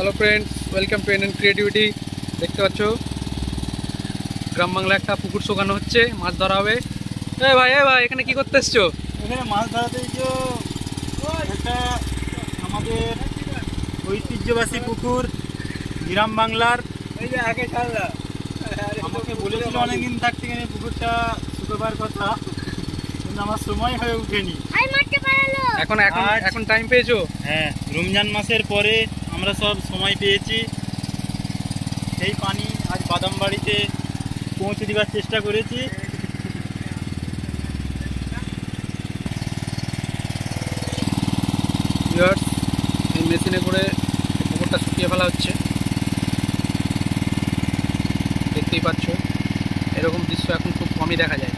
Hello friends, welcome to N creativity. দেখতে পাচ্ছ গ্রাম বাংলা একটা পুকুর শোকানো হচ্ছে, মাছ ধরা হবে। এ ভাই এখানে কি করতে এসছো? এখানে মাছ ধরাতে একটা আমাদের ঐতিহ্যবাসী পুকুর গ্রাম বাংলার। এই যে আগে আমাকে বলেছিল অনেকদিন থাকতে এখানে পুকুরটা শুকোবার কথা, কিন্তু আমার সময় হয়ে ওঠেনি। এখন এখন এখন টাইম পেয়েছো? হ্যাঁ, রমজান মাসের পরে আমরা সব সময় পেয়েছি। সেই পানি আজ বাদাম বাড়িতে পৌঁছে দেওয়ার চেষ্টা করেছি। এই মেশিনে করে পুকুরটা শুকিয়ে ফেলা হচ্ছে, দেখতেই পাচ্ছ। এরকম দৃশ্য এখন খুব কমই দেখা যায়।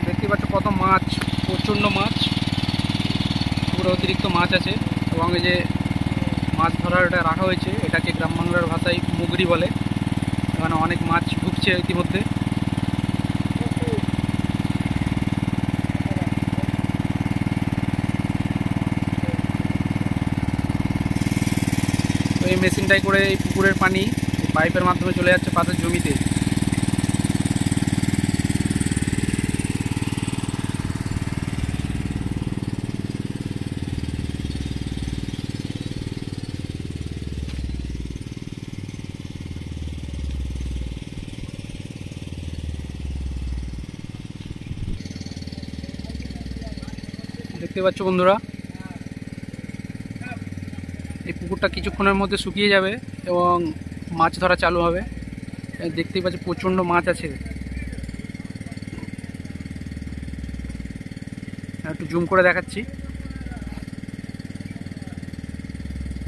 দেখতেই পাচ্ছ কত মাছ, প্রচণ্ড মাছ, পুরো অতিরিক্ত মাছ আছে। এবং এই যে মাছ ধরার এটা রাখা হয়েছে, এটাকে গ্রাম বাংলার ভাষায় মুগরি বলে। এখানে অনেক মাছ ঢুকছে ইতিমধ্যে। তো এই মেশিনটাই করে এই পুকুরের পানি পাইপের মাধ্যমে চলে যাচ্ছে পাশের জমিতে। দেখতে পাচ্ছ বন্ধুরা, এই পুকুরটা কিছুক্ষণের মধ্যে শুকিয়ে যাবে এবং মাছ ধরা চালু হবে। দেখতেই পাচ্ছ প্রচণ্ড মাছ আছে। একটু জুম করে দেখাচ্ছি।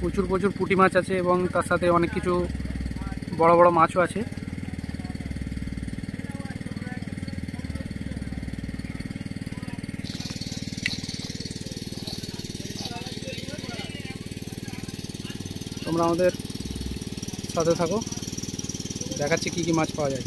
প্রচুর প্রচুর পুঁটি মাছ আছে এবং তার সাথে অনেক কিছু বড় বড় মাছও আছে। তোমরা আমাদের সাথে থাকো, দেখাচ্ছি কী কী মাছ পাওয়া যায়।